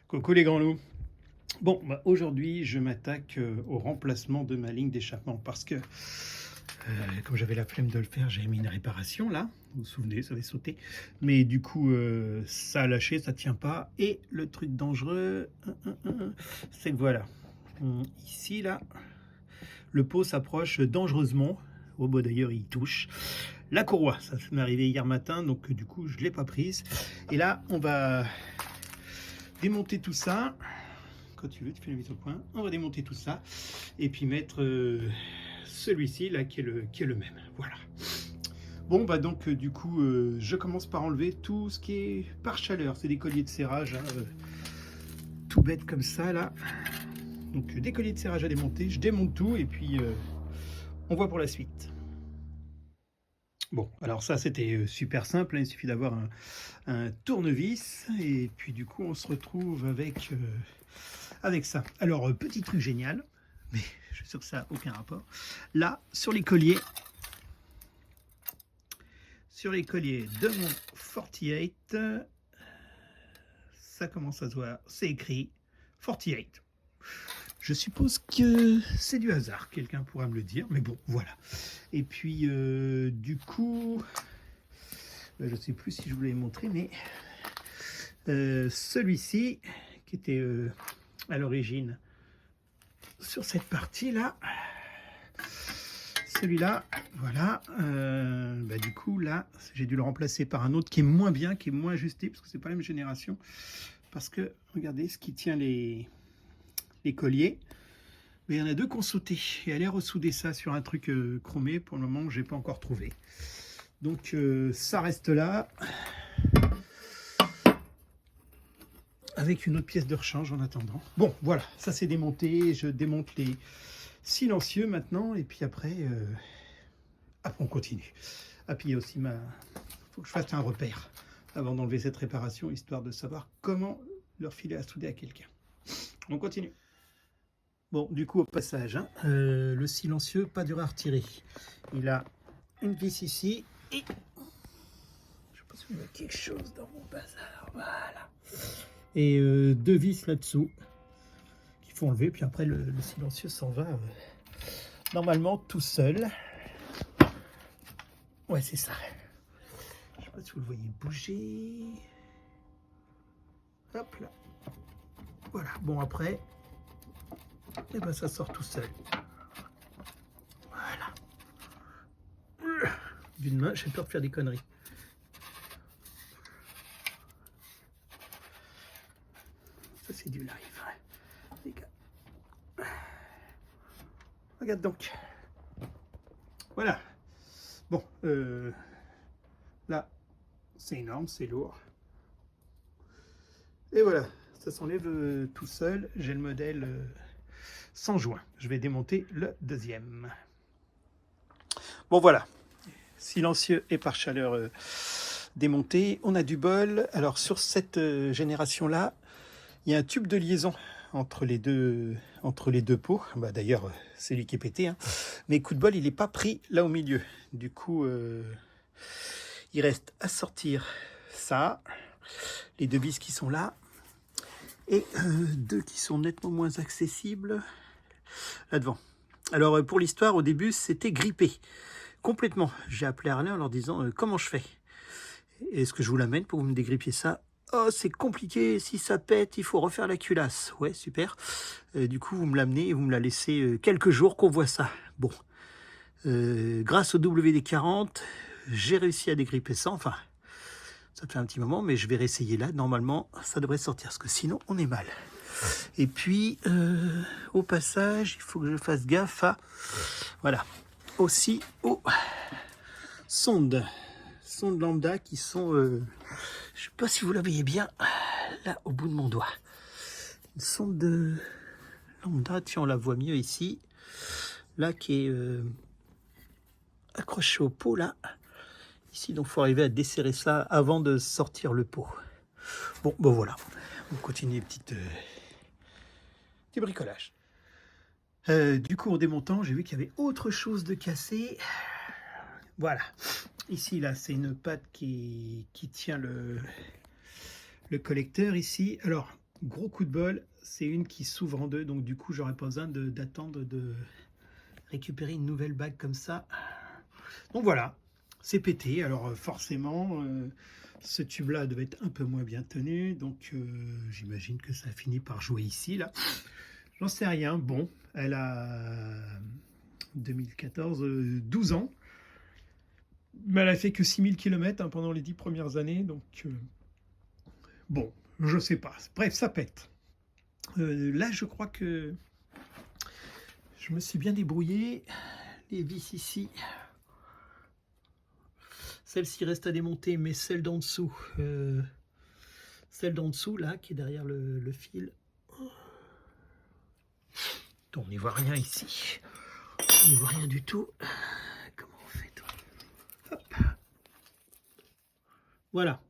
Coucou les grands loups. Bon, bah, aujourd'hui, je m'attaque au remplacement de ma ligne d'échappement parce que, comme j'avais la flemme de le faire, j'ai mis une réparation là. Vous vous souvenez, ça avait sauté. Mais du coup, ça a lâché, ça tient pas. Et le truc dangereux, c'est que voilà, ici là, le pot s'approche dangereusement. Oh, bah, d'ailleurs, il touche la courroie. Ça m'est arrivé hier matin, donc du coup, je l'ai pas prise. Et là, on va démonter tout ça. Quand tu veux, tu fais la mise au point. On va démonter tout ça et puis mettre celui-ci là qui est le même. Voilà. Bon bah donc du coup je commence par enlever tout ce qui est par chaleur. C'est des colliers de serrage, hein, tout bête comme ça là. Donc des colliers de serrage à démonter. Je démonte tout et puis on voit pour la suite. Bon, alors ça c'était super simple, hein, il suffit d'avoir un tournevis et puis du coup on se retrouve avec ça. Alors petit truc génial, mais je suis sûr que ça n'a aucun rapport. Là, sur les colliers de mon 48, ça commence à se voir, c'est écrit 48. Je suppose que c'est du hasard, quelqu'un pourra me le dire, mais bon, voilà. Et puis, du coup, je ne sais plus si je vous l'ai montré, mais celui-ci, qui était à l'origine sur cette partie-là, celui-là, voilà, bah, du coup, là, j'ai dû le remplacer par un autre qui est moins bien, qui est moins ajusté, parce que c'est pas la même génération. Parce que, regardez, ce qui tient les colliers, mais il y en a deux qui ont sauté. Et aller ressouder ça sur un truc chromé, pour le moment, je n'ai pas encore trouvé. Donc, ça reste là, avec une autre pièce de rechange en attendant. Bon, voilà, ça c'est démonté. Je démonte les silencieux maintenant, et puis après, on continue. Ah, puis il y a aussi faut que je fasse un repère avant d'enlever cette réparation, histoire de savoir comment leur filer à souder à quelqu'un. On continue. Bon, du coup, au passage, hein, le silencieux, pas dur à retirer. Il a une vis ici et... Je sais pas si il y a quelque chose dans mon bazar. Voilà. Et deux vis là-dessous qu'il faut enlever. Puis après, le silencieux s'en va normalement tout seul. Ouais, c'est ça. Je sais pas si vous le voyez bouger. Hop là. Voilà. Bon, après... et ben ça sort tout seul. Voilà. D'une main, j'ai peur de faire des conneries. Ça c'est du live, hein, les gars. Regarde donc. Voilà. Bon, là, c'est énorme, c'est lourd. Et voilà, ça s'enlève tout seul. J'ai le modèle sans joint. Je vais démonter le deuxième. Bon voilà, silencieux et par chaleur démonté. On a du bol. Alors sur cette génération-là, il y a un tube de liaison entre les deux pots. Bah, d'ailleurs, c'est lui qui est pété. Hein. Mais coup de bol, il n'est pas pris là au milieu. Du coup, il reste à sortir ça, les deux vis qui sont là, et deux qui sont nettement moins accessibles là devant. Alors pour l'histoire, au début, c'était grippé complètement. J'ai appelé Arlin en leur disant comment je fais. Est-ce que je vous l'amène pour que vous me dégrippiez ça? Oh, c'est compliqué, si ça pète, il faut refaire la culasse. Ouais, super. Du coup, vous me l'amenez et vous me la laissez quelques jours qu'on voit ça. Bon, grâce au WD-40, j'ai réussi à dégripper ça. Enfin, ça fait un petit moment, mais je vais réessayer là. Normalement, ça devrait sortir, parce que sinon, on est mal. Et puis, au passage, il faut que je fasse gaffe à... Voilà. Aussi aux sondes lambda qui sont... je sais pas si vous la voyez bien, là, au bout de mon doigt. Une sonde de lambda, tiens, on la voit mieux ici. Là, qui est accrochée au pot, là. Ici, donc, il faut arriver à desserrer ça avant de sortir le pot. Bon, ben voilà. On continue petit bricolage. Du coup, en démontant, j'ai vu qu'il y avait autre chose de cassé. Voilà. Ici, là, c'est une patte qui tient le collecteur ici. Alors, gros coup de bol, c'est une qui s'ouvre en deux, donc du coup j'aurais pas besoin d'attendre de récupérer une nouvelle bague comme ça. Donc voilà, c'est pété. Alors forcément, ce tube là devait être un peu moins bien tenu, donc j'imagine que ça a fini par jouer ici là. J'en sais rien. Bon, elle a 2014, 12 ans, mais elle a fait que 6000 km hein, pendant les 10 premières années, donc bon, je sais pas. Bref, ça pète. Là, je crois que je me suis bien débrouillé. Les vis ici, celle-ci reste à démonter, mais celle d'en dessous, là, qui est derrière le fil. On n'y voit rien ici. On n'y voit rien du tout. Comment on fait, toi? Hop. Voilà.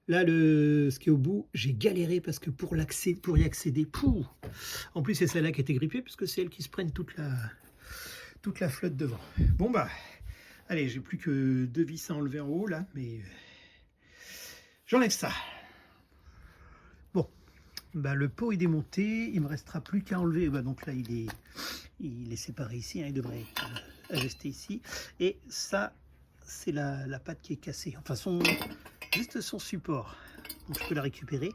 Là, ce qui est au bout, j'ai galéré parce que pour y accéder, pouh, en plus c'est celle-là qui a été grippée, puisque c'est elle qui se prenne toute la flotte devant. Bon bah, allez, j'ai plus que 2 vis à enlever en haut là, mais j'enlève ça. Bon, bah le pot est démonté, il me restera plus qu'à enlever. Bah, donc là il est séparé ici, hein, il devrait être ajusté ici. Et ça, c'est la patte qui est cassée. Enfin, juste son support. Donc je peux la récupérer.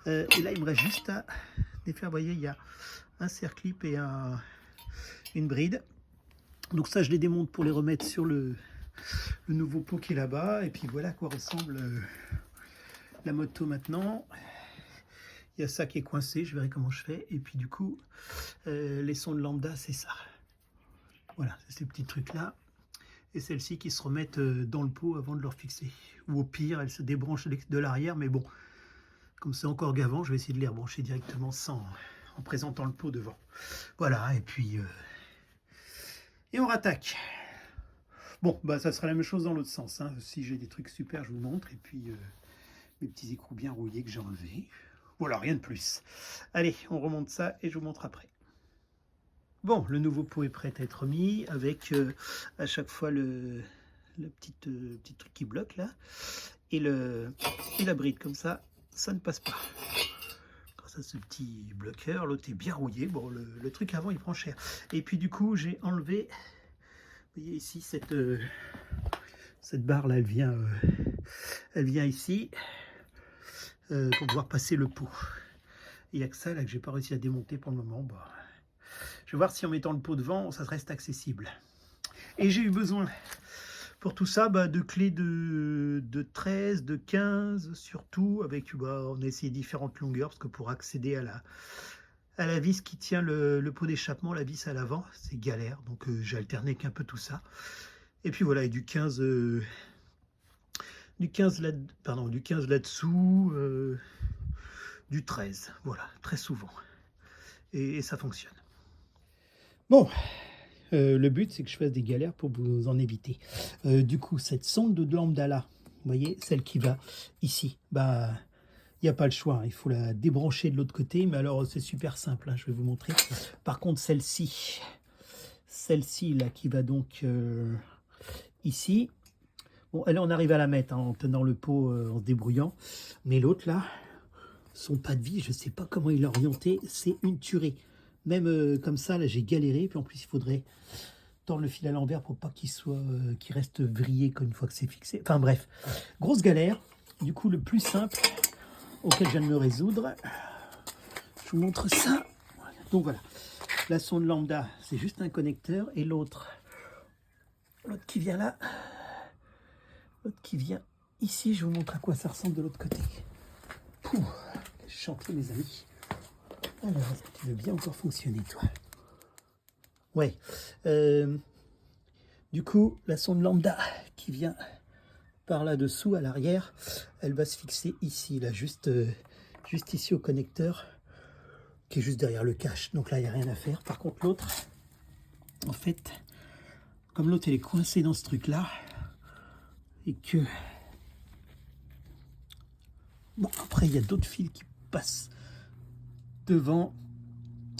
Et là, il me reste juste à défaire. Vous voyez, il y a un serre-clip et une bride. Donc ça, je les démonte pour les remettre sur le nouveau pot qui est là-bas. Et puis voilà à quoi ressemble la moto maintenant. Il y a ça qui est coincé, je verrai comment je fais. Et puis du coup, les sondes lambda, c'est ça. Voilà, c'est ces petits trucs-là. Et celles-ci qui se remettent dans le pot avant de leur fixer. Ou au pire, elles se débranchent de l'arrière, mais bon, comme c'est encore gavant, je vais essayer de les rebrancher directement en présentant le pot devant. Voilà, et puis... et on rattaque. Bon, bah ça sera la même chose dans l'autre sens. Hein. Si j'ai des trucs super, je vous montre. Et puis, mes petits écrous bien rouillés que j'ai enlevés. Voilà, rien de plus. Allez, on remonte ça et je vous montre après. Bon, le nouveau pot est prêt à être mis avec à chaque fois le petit truc qui bloque là et la bride, comme ça ne passe pas. Grâce à ce petit bloqueur, l'autre est bien rouillé. Bon, le truc avant il prend cher. Et puis du coup, j'ai enlevé, vous voyez ici, cette barre là, elle vient ici pour pouvoir passer le pot. Il n'y a que ça là que j'ai pas réussi à démonter pour le moment. Bah, je vais voir si en mettant le pot devant, ça reste accessible. Et j'ai eu besoin pour tout ça de clés de 13, de 15 surtout, avec on a essayé différentes longueurs, parce que pour accéder à la vis qui tient le pot d'échappement, la vis à l'avant, c'est galère, donc j'ai alterné qu'un peu tout ça. Et puis voilà, et du 15 là-dessous, du 13, voilà, très souvent. Et ça fonctionne. Bon, le but c'est que je fasse des galères pour vous en éviter. Du coup, cette sonde de lambda là, vous voyez, celle qui va ici, bah, il n'y a pas le choix, hein, il faut la débrancher de l'autre côté, mais alors c'est super simple, hein, je vais vous montrer. Par contre, celle-ci là qui va donc ici, bon, elle on arrive à la mettre hein, en tenant le pot, en se débrouillant, mais l'autre là, son pas de vie, je ne sais pas comment il l'a orienté, c'est une tuerie. Même comme ça, là, j'ai galéré. Puis en plus, il faudrait tordre le fil à l'envers pour pas qu'il reste vrillé une fois que c'est fixé. Enfin bref, grosse galère. Du coup, le plus simple auquel je viens de me résoudre, je vous montre ça. Donc voilà, la sonde lambda, c'est juste un connecteur. Et l'autre qui vient là, l'autre qui vient ici, je vous montre à quoi ça ressemble de l'autre côté. Pouh, chantier, mes amis. Alors, est-ce que tu veux bien encore fonctionner, toi? Ouais. Du coup, la sonde lambda qui vient par là-dessous, à l'arrière, elle va se fixer ici, là, juste ici au connecteur, qui est juste derrière le cache. Donc là, il n'y a rien à faire. Par contre, l'autre, en fait, comme l'autre, elle est coincée dans ce truc-là, et que... Bon, après, il y a d'autres fils qui passent devant.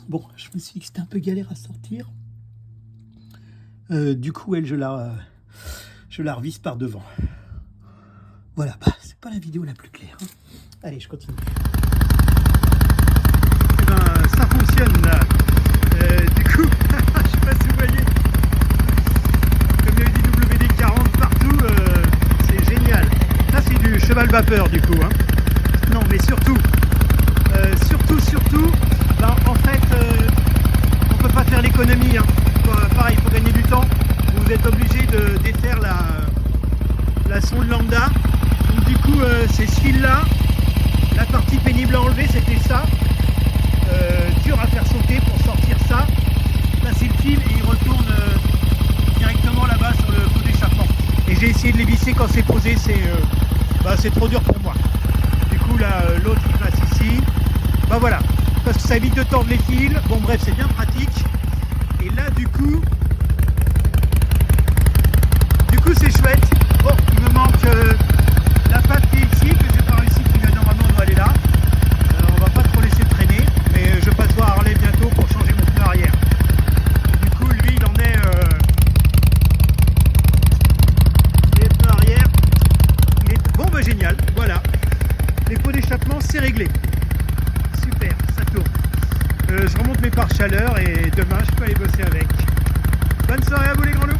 Bon, je me suis dit que c'était un peu galère à sortir. Du coup, elle, je la revisse par devant. Voilà, bah, c'est pas la vidéo la plus claire. Hein. Allez, je continue. fonctionne là. Du coup, je sais pas si vous voyez, comme il y a eu du WD-40 partout, c'est génial. Ça c'est du cheval vapeur du coup. Hein. Non mais surtout, ben, en fait, on peut pas faire l'économie. Hein. Pareil, pour gagner du temps, vous êtes obligé de défaire la sonde lambda. Donc du coup, c'est ce fil là. La partie pénible à enlever, c'était ça. Dur à faire sauter pour sortir ça. Passer le fil et il retourne directement là-bas sur le pot d'échappement. Et j'ai essayé de les visser quand c'est posé, c'est trop dur pour moi. Du coup là, l'autre il passe ici. Bah voilà, parce que ça évite de tordre les fils. Bon bref, c'est bien pratique. Et là du coup c'est chouette. Bon, il me manque la patte qui est ici, que j'ai pas réussi, qui normalement doit aller là. On va pas trop laisser traîner, mais je passe voir Harley bientôt pour changer mon pneu arrière. Et du coup, lui, il en est... les pneus arrière, il est... Bon, bah génial, voilà. Les pots d'échappement, c'est réglé. Super, ça tourne. Je remonte mes pare-chaleurs et demain, je peux aller bosser avec. Bonne soirée à vous les grands loups.